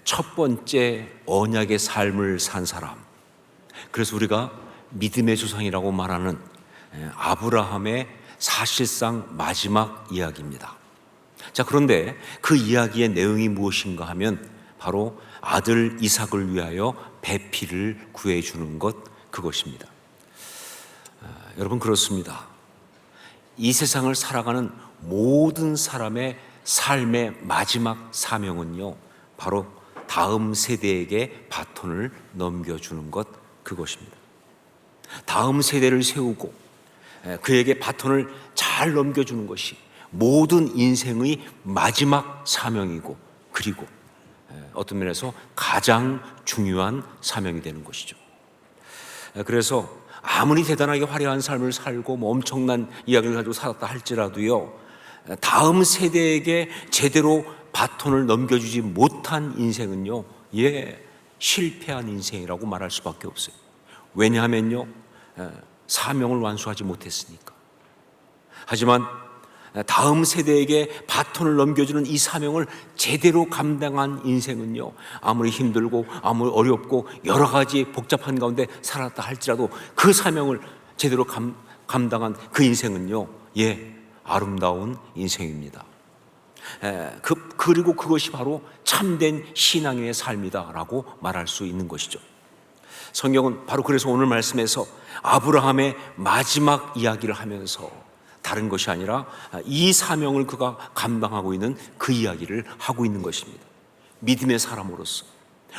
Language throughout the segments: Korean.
첫 번째 언약의 삶을 산 사람, 그래서 우리가 믿음의 조상이라고 말하는 아브라함의 사실상 마지막 이야기입니다. 자, 그런데 그 이야기의 내용이 무엇인가 하면 바로 아들 이삭을 위하여 배필을 구해주는 것, 그것입니다. 여러분, 그렇습니다. 이 세상을 살아가는 모든 사람의 삶의 마지막 사명은요, 바로 다음 세대에게 바톤을 넘겨주는 것, 그것입니다. 다음 세대를 세우고 그에게 바톤을 잘 넘겨주는 것이 모든 인생의 마지막 사명이고, 그리고 어떤 면에서 가장 중요한 사명이 되는 것이죠. 그래서 아무리 대단하게 화려한 삶을 살고 엄청난 이야기를 가지고 살았다 할지라도요, 다음 세대에게 제대로 바톤을 넘겨주지 못한 인생은요, 실패한 인생이라고 말할 수밖에 없어요. 왜냐하면요, 사명을 완수하지 못했으니까. 하지만 다음 세대에게 바톤을 넘겨주는 이 사명을 제대로 감당한 인생은요, 아무리 힘들고 아무리 어렵고 여러 가지 복잡한 가운데 살았다 할지라도 그 사명을 제대로 감당한 그 인생은요, 아름다운 인생입니다. 그리고 그것이 바로 참된 신앙의 삶이다라고 말할 수 있는 것이죠. 성경은 바로 그래서 오늘 말씀에서 아브라함의 마지막 이야기를 하면서 다른 것이 아니라 이 사명을 그가 감당하고 있는 그 이야기를 하고 있는 것입니다. 믿음의 사람으로서,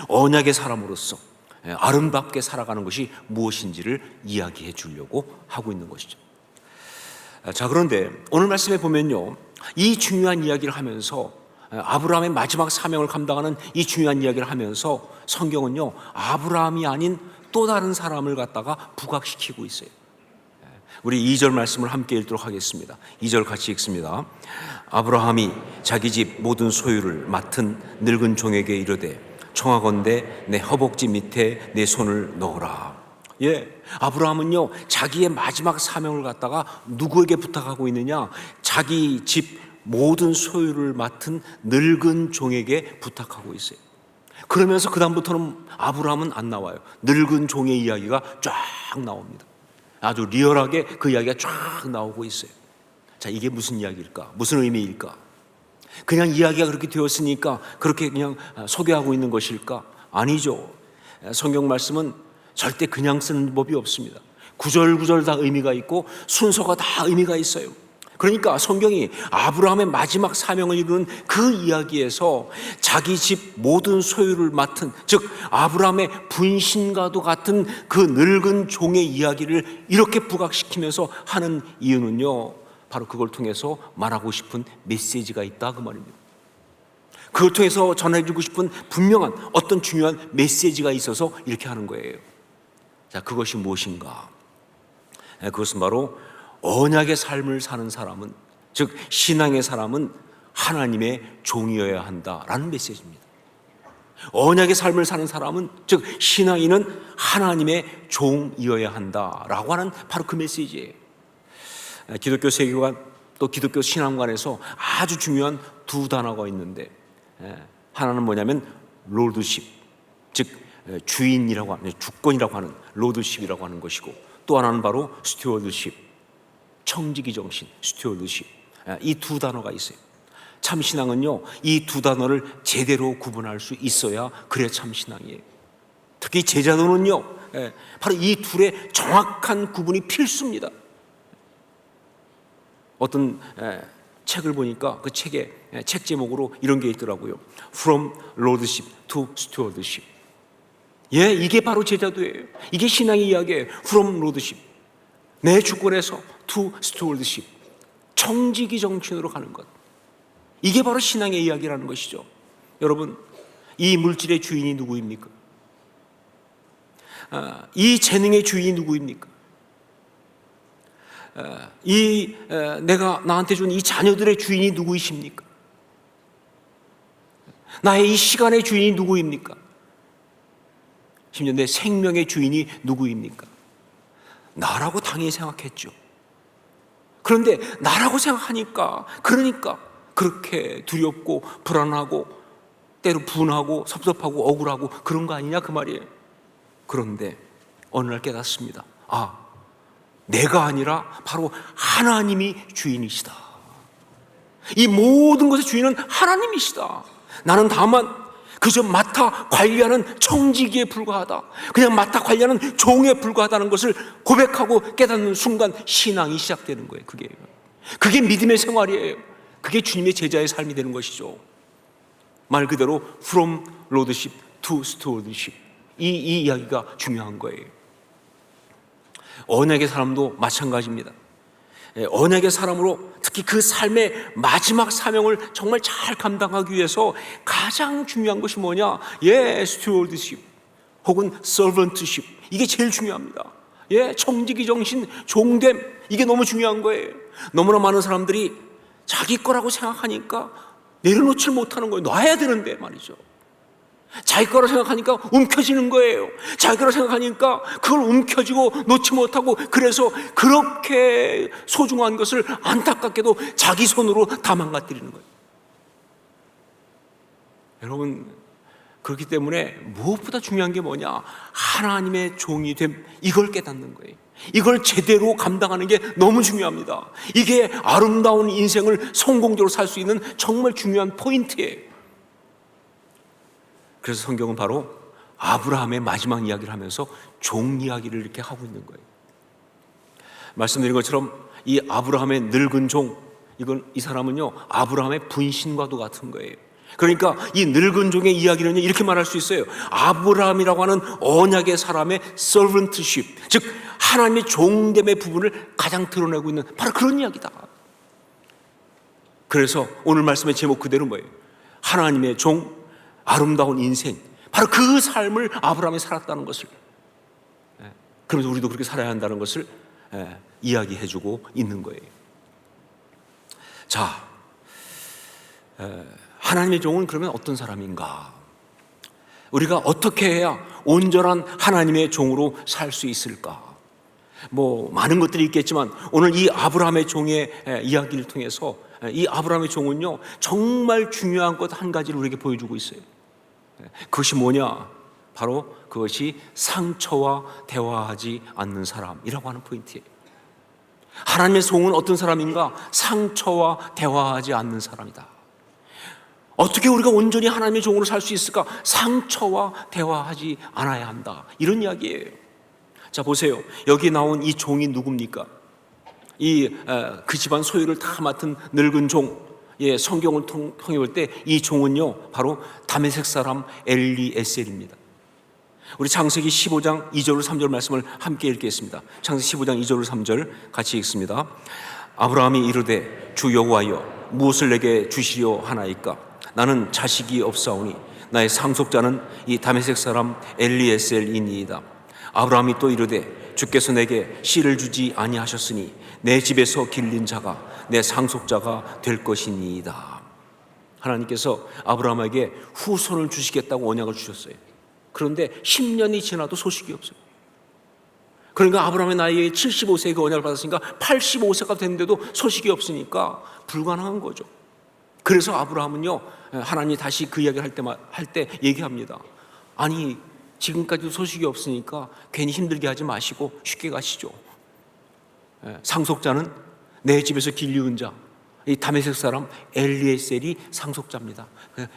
언약의 사람으로서 아름답게 살아가는 것이 무엇인지를 이야기해 주려고 하고 있는 것이죠. 자, 그런데 오늘 말씀에 보면요, 이 중요한 이야기를 하면서, 아브라함의 마지막 사명을 감당하는 이 중요한 이야기를 하면서 성경은요, 아브라함이 아닌 또 다른 사람을 갖다가 부각시키고 있어요. 우리 2절 말씀을 함께 읽도록 하겠습니다. 2절 같이 읽습니다. 아브라함이 자기 집 모든 소유를 맡은 늙은 종에게 이르되 청하건대 내 허벅지 밑에 내 손을 넣어라. 아브라함은요, 자기의 마지막 사명을 갖다가 누구에게 부탁하고 있느냐? 자기 집 모든 소유를 맡은 늙은 종에게 부탁하고 있어요. 그러면서 그 다음부터는 아브라함은 안 나와요. 늙은 종의 이야기가 쫙 나옵니다. 아주 리얼하게 그 이야기가 쫙 나오고 있어요. 자, 이게 무슨 이야기일까? 무슨 의미일까? 그냥 이야기가 그렇게 되었으니까 그렇게 그냥 소개하고 있는 것일까? 아니죠. 성경 말씀은 절대 그냥 쓰는 법이 없습니다. 구절구절 다 의미가 있고 순서가 다 의미가 있어요. 그러니까 성경이 아브라함의 마지막 사명을 이루는 그 이야기에서 자기 집 모든 소유를 맡은, 즉 아브라함의 분신과도 같은 그 늙은 종의 이야기를 이렇게 부각시키면서 하는 이유는요, 바로 그걸 통해서 말하고 싶은 메시지가 있다, 그 말입니다. 그걸 통해서 전해주고 싶은 분명한 어떤 중요한 메시지가 있어서 이렇게 하는 거예요. 자, 그것이 무엇인가? 그것은 바로 언약의 삶을 사는 사람은, 즉 신앙의 사람은 하나님의 종이어야 한다라는 메시지입니다. 언약의 삶을 사는 사람은, 즉 신앙인은 하나님의 종이어야 한다라고 하는 바로 그 메시지예요. 기독교 세계관, 또 기독교 신앙관에서 아주 중요한 두 단어가 있는데, 하나는 뭐냐면 로드십, 즉 주인이라고 하는, 주권이라고 하는 로드십이라고 하는 것이고, 또 하나는 바로 스튜어드십, 청지기 정신, 스튜어드십. 이 두 단어가 있어요. 참 신앙은요, 이 두 단어를 제대로 구분할 수 있어야 그래 참 신앙이에요. 특히 제자도는요, 바로 이 둘의 정확한 구분이 필수입니다. 어떤 책을 보니까 그 책에 책 제목으로 이런 게 있더라고요. From Lordship to Stewardship. 이게 바로 제자도예요. 이게 신앙의 이야기예요. From Lordship, 내 주권에서 to Stewardship, 청지기 정신으로 가는 것. 이게 바로 신앙의 이야기라는 것이죠. 여러분, 이 물질의 주인이 누구입니까? 이 재능의 주인이 누구입니까? 내가 나한테 준 이 자녀들의 주인이 누구이십니까? 나의 이 시간의 주인이 누구입니까? 심지어 내 생명의 주인이 누구입니까? 나라고 당연히 생각했죠. 그런데 나라고 생각하니까, 그러니까 그렇게 두렵고 불안하고 때로 분하고 섭섭하고 억울하고 그런 거 아니냐 그 말이에요. 그런데 어느 날 깨닫습니다. 내가 아니라 바로 하나님이 주인이시다. 이 모든 것의 주인은 하나님이시다. 나는 다만 그저 맡아 관리하는 청지기에 불과하다. 그냥 맡아 관리하는 종에 불과하다는 것을 고백하고 깨닫는 순간 신앙이 시작되는 거예요. 그게 믿음의 생활이에요. 그게 주님의 제자의 삶이 되는 것이죠. 말 그대로 from lordship to stewardship. 이 이야기가 중요한 거예요. 언약의 사람도 마찬가지입니다. 언약의 사람으로 특히 그 삶의 마지막 사명을 정말 잘 감당하기 위해서 가장 중요한 것이 뭐냐? stewardship 혹은 servantship. 이게 제일 중요합니다. 청지기 정신, 종됨. 이게 너무 중요한 거예요. 너무나 많은 사람들이 자기 거라고 생각하니까 내려놓질 못하는 거예요. 놔야 되는데 말이죠. 자기 거라고 생각하니까 움켜쥐는 거예요. 자기 거라고 생각하니까 그걸 움켜쥐고 놓지 못하고, 그래서 그렇게 소중한 것을 안타깝게도 자기 손으로 다 망가뜨리는 거예요. 여러분, 그렇기 때문에 무엇보다 중요한 게 뭐냐? 하나님의 종이 됨, 이걸 깨닫는 거예요. 이걸 제대로 감당하는 게 너무 중요합니다. 이게 아름다운 인생을 성공적으로 살 수 있는 정말 중요한 포인트예요. 그래서 성경은 바로 아브라함의 마지막 이야기를 하면서 종 이야기를 이렇게 하고 있는 거예요. 말씀드린 것처럼 이 아브라함의 늙은 종, 이 사람은요 아브라함의 분신과도 같은 거예요. 그러니까 이 늙은 종의 이야기는 이렇게 말할 수 있어요. 아브라함이라고 하는 언약의 사람의 servantship, 즉 하나님의 종됨의 부분을 가장 드러내고 있는 바로 그런 이야기다. 그래서 오늘 말씀의 제목 그대로 뭐예요? 하나님의 종, 아름다운 인생, 바로 그 삶을 아브라함이 살았다는 것을, 그러면서 우리도 그렇게 살아야 한다는 것을 이야기해주고 있는 거예요. 자, 하나님의 종은 그러면 어떤 사람인가? 우리가 어떻게 해야 온전한 하나님의 종으로 살 수 있을까? 많은 것들이 있겠지만 오늘 이 아브라함의 종의 이야기를 통해서 이 아브라함의 종은요 정말 중요한 것 한 가지를 우리에게 보여주고 있어요. 그것이 뭐냐? 바로 그것이 상처와 대화하지 않는 사람이라고 하는 포인트예요. 하나님의 종은 어떤 사람인가? 상처와 대화하지 않는 사람이다. 어떻게 우리가 온전히 하나님의 종으로 살 수 있을까? 상처와 대화하지 않아야 한다, 이런 이야기예요. 자, 보세요. 여기 나온 이 종이 누굽니까? 그 집안 소유를 다 맡은 늙은 종. 성경을 통해 볼 때 이 종은요 바로 다메섹 사람 엘리에셀입니다. 우리 창세기 15장 2절 3절 말씀을 함께 읽겠습니다. 창세기 15장 2절 3절 같이 읽습니다. 아브라함이 이르되 주 여호와여 무엇을 내게 주시려 하나이까? 나는 자식이 없사오니 나의 상속자는 이 다메섹 사람 엘리에셀이니이다. 아브라함이 또 이르되 주께서 내게 씨를 주지 아니하셨으니 내 집에서 길린 자가 내 상속자가 될 것이니이다. 하나님께서 아브라함에게 후손을 주시겠다고 언약을 주셨어요. 그런데 10년이 지나도 소식이 없어요. 그러니까 아브라함의 나이에 75세에 그 언약을 받았으니까 85세가 됐는데도 소식이 없으니까 불가능한 거죠. 그래서 아브라함은요 하나님이 다시 그 이야기를 할 때 얘기합니다. 아니 지금까지도 소식이 없으니까 괜히 힘들게 하지 마시고 쉽게 가시죠. 상속자는 내 집에서 길리운 자, 이 다메섹 사람 엘리에셀이 상속자입니다.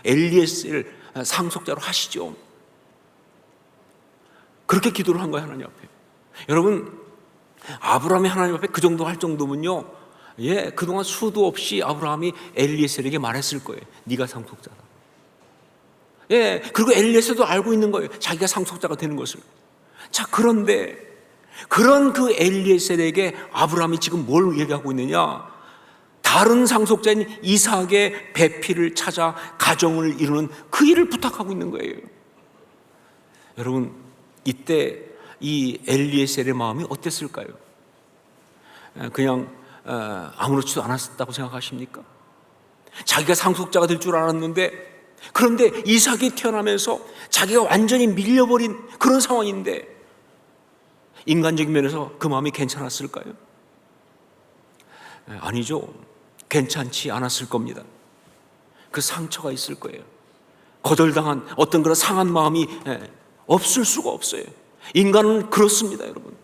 엘리에셀 상속자로 하시죠. 그렇게 기도를 한 거예요, 하나님 앞에. 여러분, 아브라함이 하나님 앞에 그 정도 할 정도면요, 그동안 수도 없이 아브라함이 엘리에셀에게 말했을 거예요. 네가 상속자다. 그리고 엘리에셀도 알고 있는 거예요. 자기가 상속자가 되는 것을. 자, 그런데 그런 그 엘리에셀에게 아브라함이 지금 뭘 얘기하고 있느냐? 다른 상속자인 이삭의 배필을 찾아 가정을 이루는 그 일을 부탁하고 있는 거예요. 여러분, 이때 이 엘리에셀의 마음이 어땠을까요? 그냥 아무렇지도 않았다고 생각하십니까? 자기가 상속자가 될 줄 알았는데, 그런데 이삭이 태어나면서 자기가 완전히 밀려버린 그런 상황인데 인간적인 면에서 그 마음이 괜찮았을까요? 아니죠. 괜찮지 않았을 겁니다. 그 상처가 있을 거예요. 거절당한 어떤 그런 상한 마음이 없을 수가 없어요. 인간은 그렇습니다, 여러분.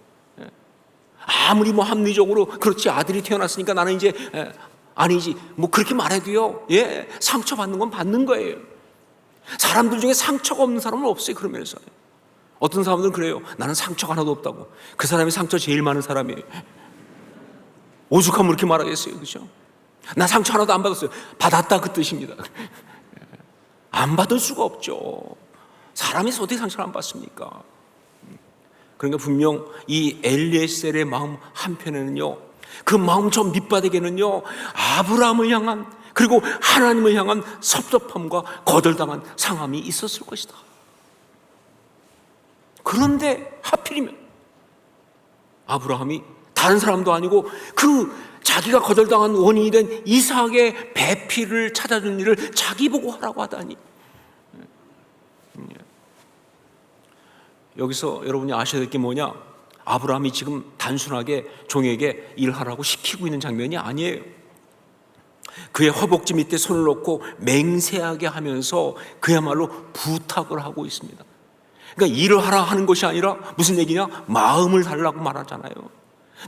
아무리 뭐 합리적으로 그렇지, 아들이 태어났으니까 나는 이제 아니지 뭐 그렇게 말해도요, 상처받는 건 받는 거예요. 사람들 중에 상처가 없는 사람은 없어요. 그러면서 어떤 사람들은 그래요. 나는 상처가 하나도 없다고. 그 사람이 상처 제일 많은 사람이에요. 오죽하면 그렇게 말하겠어요, 그렇죠? 나 상처 하나도 안 받았어요. 받았다 그 뜻입니다. 안 받을 수가 없죠. 사람이 어떻게 상처를 안 받습니까? 그러니까 분명 이 엘리에셀의 마음 한편에는요, 그 마음 저 밑바닥에는요, 아브라함을 향한, 그리고 하나님을 향한 섭섭함과 거절당한 상함이 있었을 것이다. 그런데 하필이면 아브라함이 다른 사람도 아니고 그 자기가 거절당한 원인이 된 이삭의 배필을 찾아준 일을 자기 보고 하라고 하다니. 여기서 여러분이 아셔야 될 게 뭐냐? 아브라함이 지금 단순하게 종에게 일하라고 시키고 있는 장면이 아니에요. 그의 허벅지 밑에 손을 놓고 맹세하게 하면서 그야말로 부탁을 하고 있습니다. 그러니까 일을 하라 하는 것이 아니라 무슨 얘기냐? 마음을 달라고 말하잖아요.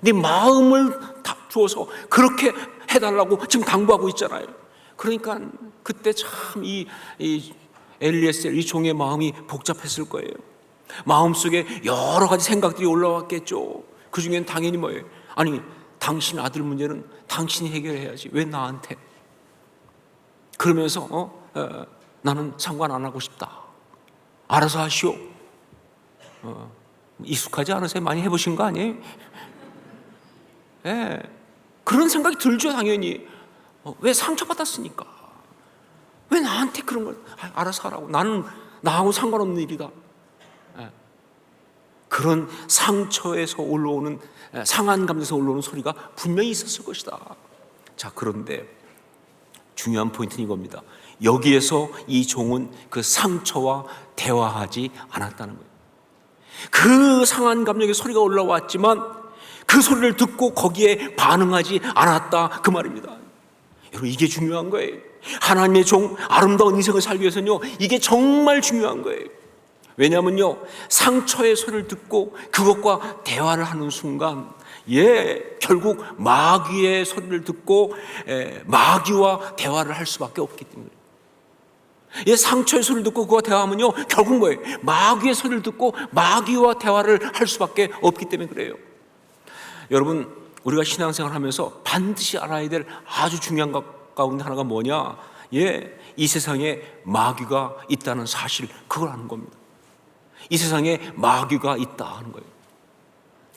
네 마음을 다 주어서 그렇게 해달라고 지금 당부하고 있잖아요. 그러니까 그때 참 이 엘리에셀 이 종의 마음이 복잡했을 거예요. 마음속에 여러 가지 생각들이 올라왔겠죠. 그 중엔 당연히 뭐예요? 아니, 당신 아들 문제는 당신이 해결해야지. 왜 나한테? 그러면서 나는 상관 안 하고 싶다. 알아서 하시오. 익숙하지 않으세요? 많이 해보신 거 아니에요? 그런 생각이 들죠, 당연히. 왜 상처받았으니까? 왜 나한테 그런 걸 알아서 하라고? 나는 나하고 상관없는 일이다. 그런 상처에서 올라오는, 상한 감정에서 올라오는 소리가 분명히 있었을 것이다. 자, 그런데 중요한 포인트는 이겁니다. 여기에서 이 종은 그 상처와 대화하지 않았다는 거예요. 그 상한 감정의 소리가 올라왔지만 그 소리를 듣고 거기에 반응하지 않았다, 그 말입니다. 여러분, 이게 중요한 거예요. 하나님의 종, 아름다운 인생을 살기 위해서는요, 이게 정말 중요한 거예요. 왜냐하면요, 상처의 소리를 듣고 그것과 대화를 하는 순간 결국 마귀의 소리를 듣고 마귀와 대화를 할 수밖에 없기 때문에, 상처의 소리를 듣고 그와 대화하면요 결국 뭐예요? 마귀의 소리를 듣고 마귀와 대화를 할 수밖에 없기 때문에 그래요. 여러분, 우리가 신앙생활을 하면서 반드시 알아야 될 아주 중요한 것 가운데 하나가 뭐냐? 이 세상에 마귀가 있다는 사실, 그걸 아는 겁니다. 이 세상에 마귀가 있다 하는 거예요.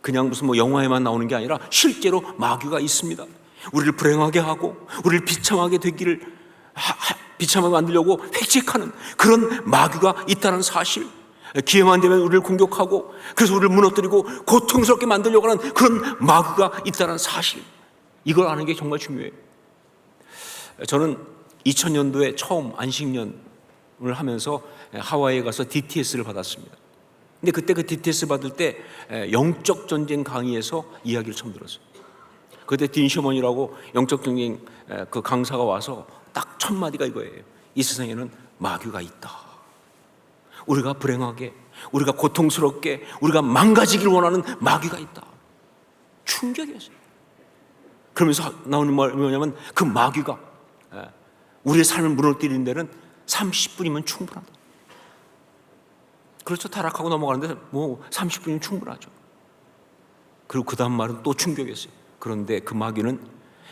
그냥 무슨 뭐 영화에만 나오는 게 아니라 실제로 마귀가 있습니다. 우리를 불행하게 하고 우리를 비참하게 되기를, 비참하게 만들려고 획책하는 그런 마귀가 있다는 사실, 기회만 되면 우리를 공격하고 그래서 우리를 무너뜨리고 고통스럽게 만들려고 하는 그런 마귀가 있다는 사실, 이걸 아는 게 정말 중요해요. 저는 2000년도에 처음 안식년을 하면서 하와이에 가서 DTS를 받았습니다. 근데 그때 그 DTS 받을 때 영적 전쟁 강의에서 이야기를 처음 들었어요. 그때 딘 셔먼이라고 영적 전쟁 그 강사가 와서 딱 첫 마디가 이거예요. 이 세상에는 마귀가 있다. 우리가 불행하게, 우리가 고통스럽게, 우리가 망가지길 원하는 마귀가 있다. 충격이었어요. 그러면서 나오는 말 뭐냐면, 그 마귀가 우리의 삶을 무너뜨리는 데는 30분이면 충분하다. 그렇죠. 타락하고 넘어가는데 뭐 30분이면 충분하죠. 그리고 그 다음 말은 또 충격이었어요. 그런데 그 마귀는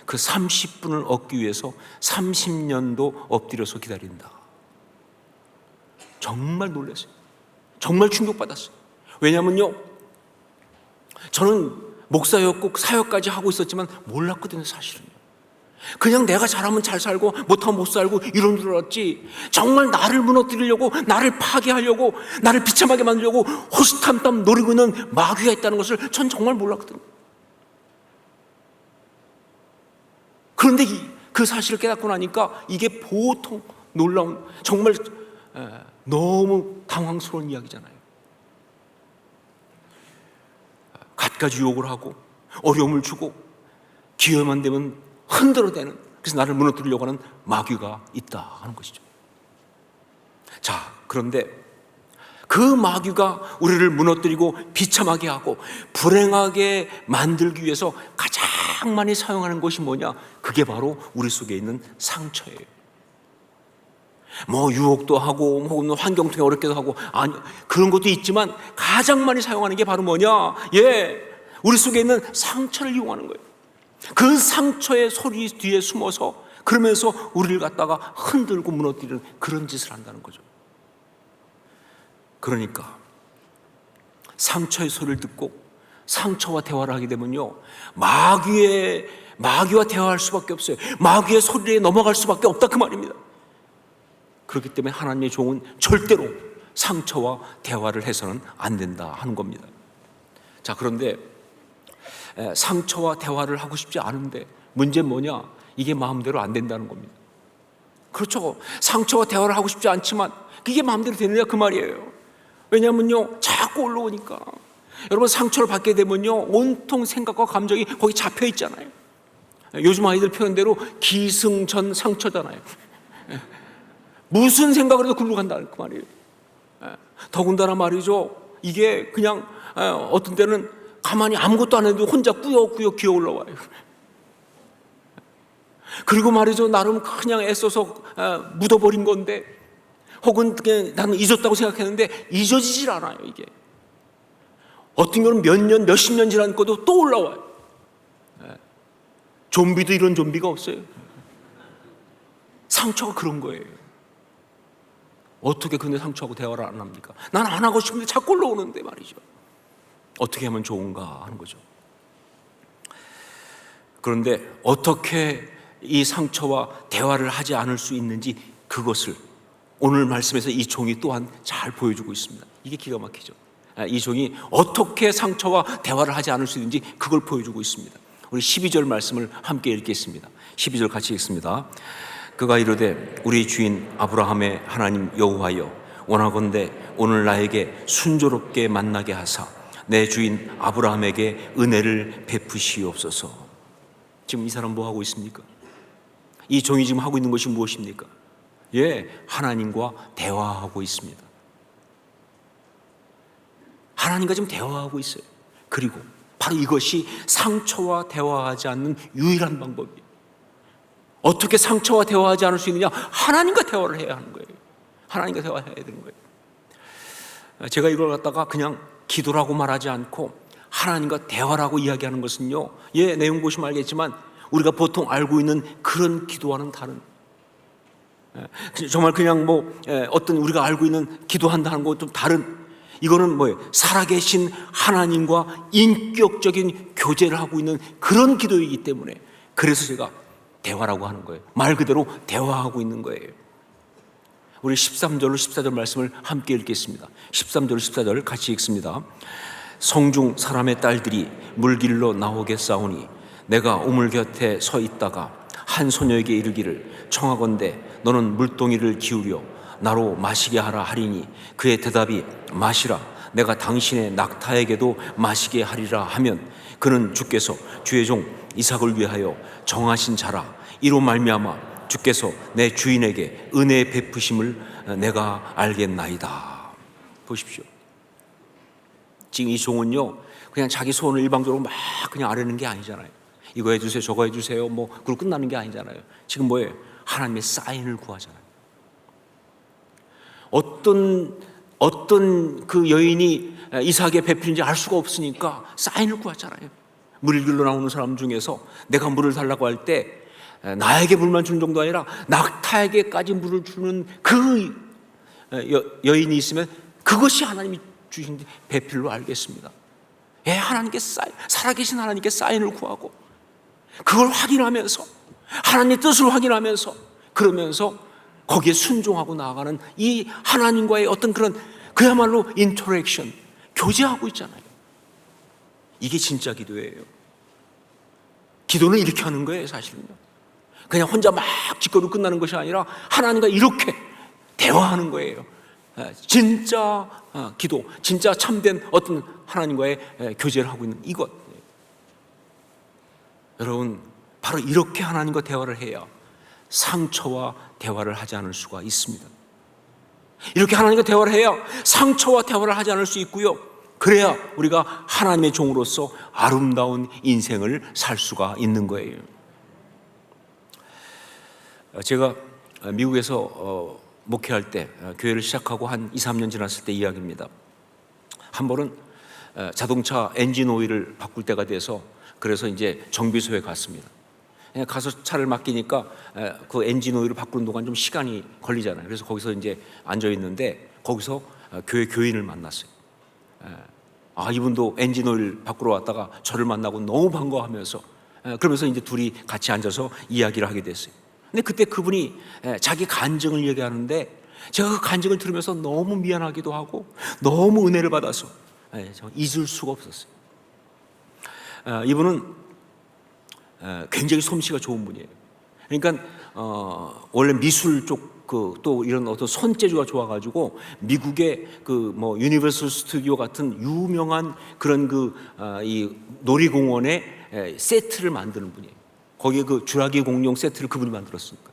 그 30분을 얻기 위해서 30년도 엎드려서 기다린다. 정말 놀랐어요. 정말 충격받았어요. 왜냐하면요, 저는 목사였고 사역까지 하고 있었지만 몰랐거든요, 사실은요. 그냥 내가 잘하면 잘 살고 못하면 못 살고 이런 줄 알았지, 정말 나를 무너뜨리려고, 나를 파괴하려고, 나를 비참하게 만들려고 호시탐탐 노리고 있는 마귀가 있다는 것을 전 정말 몰랐거든요. 그런데 그 사실을 깨닫고 나니까 이게 보통 놀라운, 정말 너무 당황스러운 이야기잖아요. 갖가지 유혹을 하고 어려움을 주고 기회만 되면 흔들어대는, 그래서 나를 무너뜨리려고 하는 마귀가 있다 하는 것이죠. 자, 그런데 그 마귀가 우리를 무너뜨리고 비참하게 하고 불행하게 만들기 위해서 가장 많이 사용하는 것이 뭐냐? 그게 바로 우리 속에 있는 상처예요. 뭐 유혹도 하고 혹은 환경 통해 어렵게도 하고, 아니, 그런 것도 있지만 가장 많이 사용하는 게 바로 뭐냐? 우리 속에 있는 상처를 이용하는 거예요. 그 상처의 소리 뒤에 숨어서 그러면서 우리를 갖다가 흔들고 무너뜨리는 그런 짓을 한다는 거죠. 그러니까 상처의 소리를 듣고 상처와 대화를 하게 되면요, 마귀와 대화할 수밖에 없어요. 마귀의 소리에 넘어갈 수밖에 없다, 그 말입니다. 그렇기 때문에 하나님의 종은 절대로 상처와 대화를 해서는 안 된다 하는 겁니다. 자, 그런데 상처와 대화를 하고 싶지 않은데 문제는 뭐냐? 이게 마음대로 안 된다는 겁니다. 그렇죠. 상처와 대화를 하고 싶지 않지만 그게 마음대로 되느냐, 그 말이에요. 왜냐하면요, 자꾸 올라오니까. 여러분, 상처를 받게 되면요, 온통 생각과 감정이 거기 잡혀 있잖아요. 요즘 아이들 표현대로 기승전 상처잖아요. 무슨 생각을 해도 굴러 간다는 그 말이에요. 더군다나 말이죠, 이게 그냥 어떤 때는 가만히 아무것도 안 해도 혼자 꾸역꾸역 기어 올라와요. 그리고 말이죠, 나름 그냥 애써서 묻어버린 건데, 혹은 나는 잊었다고 생각했는데 잊어지질 않아요. 이게 어떤 경우는 몇 년, 몇십 년 지났고도 또 올라와요. 좀비도 이런 좀비가 없어요. 상처가 그런 거예요. 어떻게 근데 상처하고 대화를 안 합니까? 난 안 하고 싶은데 자꾸 올라오는데 말이죠. 어떻게 하면 좋은가 하는 거죠. 그런데 어떻게 이 상처와 대화를 하지 않을 수 있는지, 그것을 오늘 말씀에서 이 종이 또한 잘 보여주고 있습니다. 이게 기가 막히죠. 이 종이 어떻게 상처와 대화를 하지 않을 수 있는지 그걸 보여주고 있습니다. 우리 12절 말씀을 함께 읽겠습니다. 12절 같이 읽습니다. 그가 이르되 우리 주인 아브라함의 하나님 여호와여, 원하건대 오늘 나에게 순조롭게 만나게 하사 내 주인 아브라함에게 은혜를 베푸시옵소서. 지금 이 사람 뭐 하고 있습니까? 이 종이 지금 하고 있는 것이 무엇입니까? 하나님과 대화하고 있습니다. 하나님과 지금 대화하고 있어요. 그리고 바로 이것이 상처와 대화하지 않는 유일한 방법이에요. 어떻게 상처와 대화하지 않을 수 있느냐? 하나님과 대화를 해야 하는 거예요. 하나님과 대화해야 되는 거예요. 제가 이걸 갖다가 그냥 기도라고 말하지 않고 하나님과 대화라고 이야기하는 것은요, 내용 보시면 알겠지만 우리가 보통 알고 있는 그런 기도와는 다른, 정말 그냥 어떤 우리가 알고 있는 기도한다는 것 좀 다른, 이거는 뭐예요? 살아계신 하나님과 인격적인 교제를 하고 있는 그런 기도이기 때문에, 그래서 제가 대화라고 하는 거예요. 말 그대로 대화하고 있는 거예요. 우리 13절로 14절 말씀을 함께 읽겠습니다. 13절 14절 같이 읽습니다. 성중 사람의 딸들이 물길로 나오겠사오니 내가 우물 곁에 서 있다가 한 소녀에게 이르기를 청하건대 너는 물동이를 기울여 나로 마시게 하라 하리니 그의 대답이 마시라 내가 당신의 낙타에게도 마시게 하리라 하면 그는 주께서 주의 종 이삭을 위하여 정하신 자라. 이로 말미암아 주께서 내 주인에게 은혜 베푸심을 내가 알겠나이다. 보십시오. 지금 이 종은요, 그냥 자기 소원을 일방적으로 막 그냥 아뢰는 게 아니잖아요. 이거 해주세요, 저거 해주세요, 그걸 끝나는 게 아니잖아요. 지금 뭐예요? 하나님의 사인을 구하잖아요. 어떤 그 여인이 이삭의 배필인지 알 수가 없으니까 사인을 구하잖아요. 물길로 나오는 사람 중에서 내가 물을 달라고 할 때 나에게 물만 주는 정도 아니라 낙타에게까지 물을 주는 그 여인이 있으면 그것이 하나님이 주신 배필로 알겠습니다. 하나님께 살아계신 하나님께 사인을 구하고 그걸 확인하면서 하나님의 뜻을 확인하면서 그러면서 거기에 순종하고 나아가는 이 하나님과의 어떤 그런 그야말로 인터랙션, 교제하고 있잖아요. 이게 진짜 기도예요. 기도는 이렇게 하는 거예요, 사실은요. 그냥 혼자 막 짓거리고 끝나는 것이 아니라 하나님과 이렇게 대화하는 거예요. 진짜 기도, 진짜 참된 어떤 하나님과의 교제를 하고 있는 이것. 여러분, 바로 이렇게 하나님과 대화를 해야 상처와 대화를 하지 않을 수가 있습니다. 이렇게 하나님과 대화를 해야 상처와 대화를 하지 않을 수 있고요. 그래야 우리가 하나님의 종으로서 아름다운 인생을 살 수가 있는 거예요. 제가 미국에서 목회할 때, 교회를 시작하고 한 2, 3년 지났을 때 이야기입니다. 한 번은 자동차 엔진 오일을 바꿀 때가 돼서 그래서 이제 정비소에 갔습니다. 가서 차를 맡기니까 그 엔진 오일을 바꾸는 동안 좀 시간이 걸리잖아요. 그래서 거기서 이제 앉아 있는데 거기서 교회 교인을 만났어요. 이분도 엔진 오일 바꾸러 왔다가 저를 만나고 너무 반가워하면서 그러면서 이제 둘이 같이 앉아서 이야기를 하게 됐어요. 근데 그때 그분이 자기 간증을 얘기하는데 제가 그 간증을 들으면서 너무 미안하기도 하고 너무 은혜를 받아서 잊을 수가 없었어요. 이분은 굉장히 솜씨가 좋은 분이에요. 그러니까 원래 미술 쪽 또 이런 어떤 손재주가 좋아가지고 미국의 유니버설 스튜디오 같은 유명한 그런 이 놀이공원의 세트를 만드는 분이에요. 거기에 그 쥬라기 공룡 세트를 그분이 만들었으니까.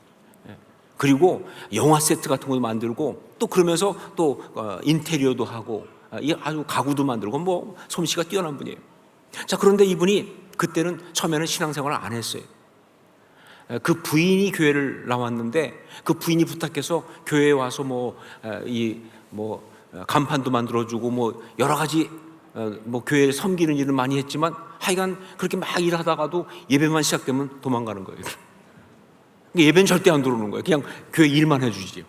그리고 영화 세트 같은 것도 만들고 또 그러면서 또 인테리어도 하고 아주 가구도 만들고 솜씨가 뛰어난 분이에요. 자, 그런데 이분이 그때는 처음에는 신앙생활을 안 했어요. 그 부인이 교회를 나왔는데 그 부인이 부탁해서 교회에 와서 간판도 만들어주고 여러 가지 교회에 섬기는 일을 많이 했지만 하여간 그렇게 막 일하다가도 예배만 시작되면 도망가는 거예요. 예배는 절대 안 들어오는 거예요. 그냥 교회 일만 해주지.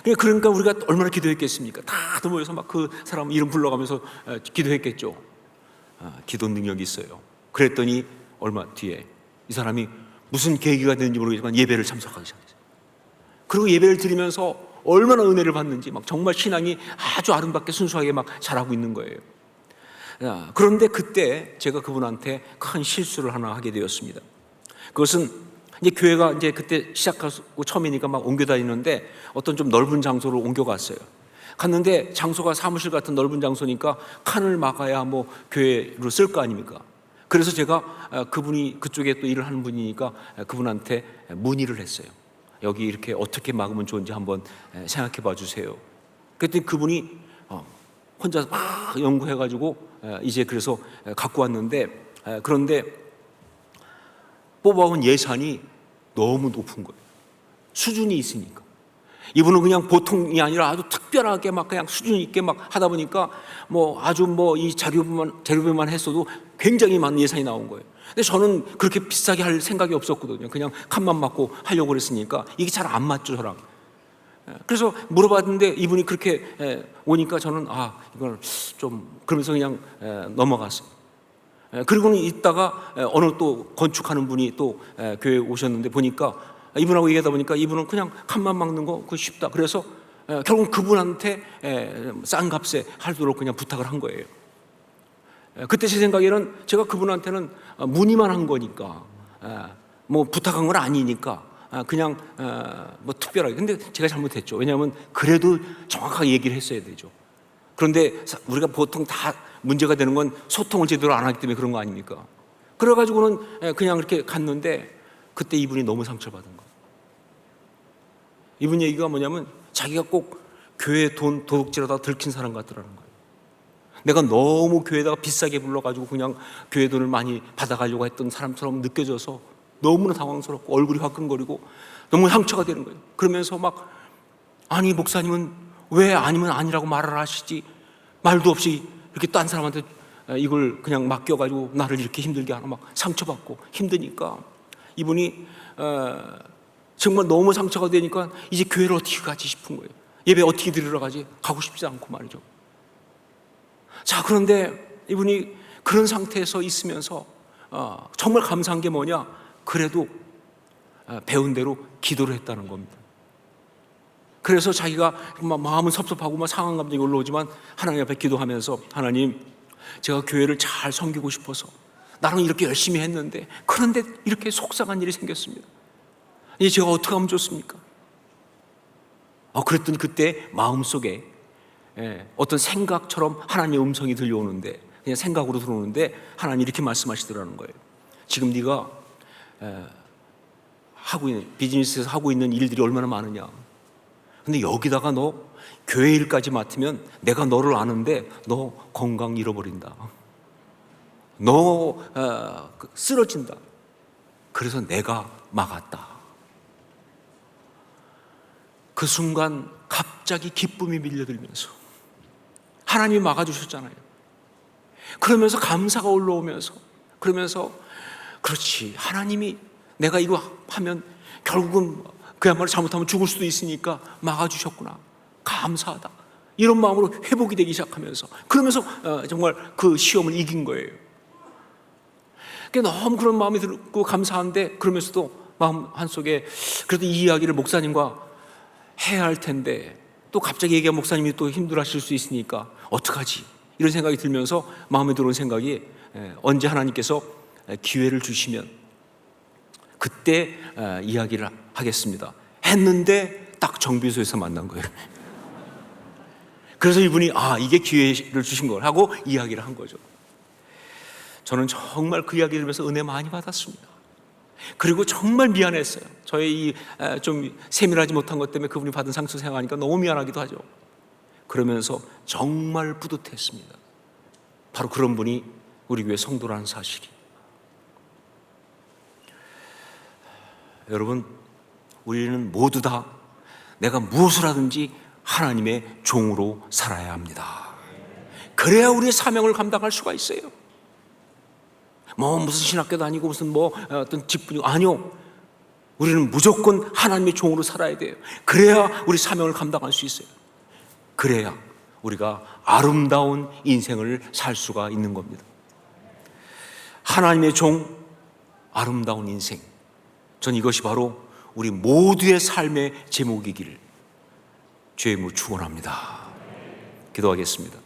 그러니까 우리가 얼마나 기도했겠습니까? 다들 모여서 막 그 사람 이름 불러가면서 기도했겠죠. 기도 능력이 있어요. 그랬더니 얼마 뒤에 이 사람이 무슨 계기가 됐는지 모르겠지만 예배를 참석하기 시작했어요. 그리고 예배를 드리면서 얼마나 은혜를 받는지 정말 신앙이 아주 아름답게 순수하게 자라고 있는 거예요. 그런데 그때 제가 그분한테 큰 실수를 하나 하게 되었습니다. 그것은 이제 교회가 이제 그때 시작하고 처음이니까 옮겨 다니는데 어떤 좀 넓은 장소로 옮겨갔어요. 갔는데 장소가 사무실 같은 넓은 장소니까 칸을 막아야 교회로 쓸 거 아닙니까? 그래서 제가 그분이 그쪽에 또 일을 하는 분이니까 그분한테 문의를 했어요. 여기 이렇게 어떻게 막으면 좋은지 한번 생각해 봐 주세요. 그랬더니 그분이 혼자서 막 연구해가지고 이제 그래서 갖고 왔는데 그런데 뽑아온 예산이 너무 높은 거예요. 수준이 있으니까. 이분은 그냥 보통이 아니라 아주 특별하게 그냥 수준 있게 하다 보니까 아주 이 재료비만 했어도 굉장히 많은 예산이 나온 거예요. 근데 저는 그렇게 비싸게 할 생각이 없었거든요. 그냥 칸만 맞고 하려고 그랬으니까 이게 잘 안 맞죠, 저랑. 그래서 물어봤는데 이분이 그렇게 오니까 저는 이걸 좀 그러면서 그냥 넘어갔어요. 그리고는 있다가 어느 또 건축하는 분이 또 교회에 오셨는데 보니까 이분하고 얘기하다 보니까 이분은 그냥 칸만 막는 거 그거 쉽다. 그래서 결국 그분한테 싼 값에 하도록 그냥 부탁을 한 거예요. 그때 제 생각에는 제가 그분한테는 문의만 한 거니까 부탁한 건 아니니까 그냥 특별하게. 근데 제가 잘못했죠. 왜냐하면 그래도 정확하게 얘기를 했어야 되죠. 그런데 우리가 보통 다 문제가 되는 건 소통을 제대로 안 하기 때문에 그런 거 아닙니까? 그래가지고는 그냥 이렇게 갔는데 그때 이분이 너무 상처받은 거예요. 이분 얘기가 뭐냐면 자기가 꼭 교회 돈 도둑질하다가 들킨 사람 같더라는 거예요. 내가 너무 교회에다가 비싸게 불러가지고 그냥 교회 돈을 많이 받아가려고 했던 사람처럼 느껴져서 너무나 당황스럽고 얼굴이 화끈거리고 너무 상처가 되는 거예요. 그러면서 아니 목사님은 왜 아니면 아니라고 말을 하시지, 말도 없이 이렇게 딴 사람한테 이걸 그냥 맡겨가지고 나를 이렇게 힘들게 하나 상처받고 힘드니까 이분이 정말 너무 상처가 되니까 이제 교회를 어떻게 가지 싶은 거예요. 예배 어떻게 드리러 가지? 가고 싶지 않고 말이죠. 자, 그런데 이분이 그런 상태에서 있으면서 정말 감사한 게 뭐냐? 그래도 배운 대로 기도를 했다는 겁니다. 그래서 자기가 마음은 섭섭하고 상한 감정이 올라오지만 하나님 앞에 기도하면서 하나님, 제가 교회를 잘 섬기고 싶어서 나는 이렇게 열심히 했는데 그런데 이렇게 속상한 일이 생겼습니다. 이제 제가 어떻게 하면 좋습니까? 그랬더니 그때 마음속에 어떤 생각처럼 하나님의 음성이 들려오는데, 그냥 생각으로 들어오는데 하나님이 이렇게 말씀하시더라는 거예요. 지금 네가 하고 있는 비즈니스에서 하고 있는 일들이 얼마나 많으냐. 근데 여기다가 너 교회 일까지 맡으면 내가 너를 아는데 너 건강 잃어버린다. 너 쓰러진다. 그래서 내가 막았다. 그 순간 갑자기 기쁨이 밀려들면서 하나님이 막아주셨잖아요. 그러면서 감사가 올라오면서 그러면서 그렇지, 하나님이 내가 이거 하면 결국은 그야말로 잘못하면 죽을 수도 있으니까 막아주셨구나, 감사하다, 이런 마음으로 회복이 되기 시작하면서 그러면서 정말 그 시험을 이긴 거예요. 너무 그런 마음이 들고 감사한데 그러면서도 마음 한속에 그래도 이 이야기를 목사님과 해야 할 텐데 또 갑자기 얘기하면 목사님이 또 힘들어하실 수 있으니까 어떡하지, 이런 생각이 들면서 마음에 들어온 생각이 언제 하나님께서 기회를 주시면 그때 이야기를 하겠습니다 했는데 딱 정비소에서 만난 거예요. 그래서 이분이 이게 기회를 주신 걸 하고 이야기를 한 거죠. 저는 정말 그 이야기 들으면서 은혜 많이 받았습니다. 그리고 정말 미안했어요. 저의 좀 세밀하지 못한 것 때문에 그분이 받은 상처 생각하니까 너무 미안하기도 하죠. 그러면서 정말 뿌듯했습니다. 바로 그런 분이 우리 교회 성도라는 사실이. 여러분, 우리는 모두 다 내가 무엇을 하든지 하나님의 종으로 살아야 합니다. 그래야 우리의 사명을 감당할 수가 있어요. 무슨 신학교 다니고 무슨 어떤 직분이고, 아니요, 우리는 무조건 하나님의 종으로 살아야 돼요. 그래야 우리 사명을 감당할 수 있어요. 그래야 우리가 아름다운 인생을 살 수가 있는 겁니다. 하나님의 종, 아름다운 인생, 전 이것이 바로 우리 모두의 삶의 제목이기를 주의 이름으로 축원합니다. 기도하겠습니다.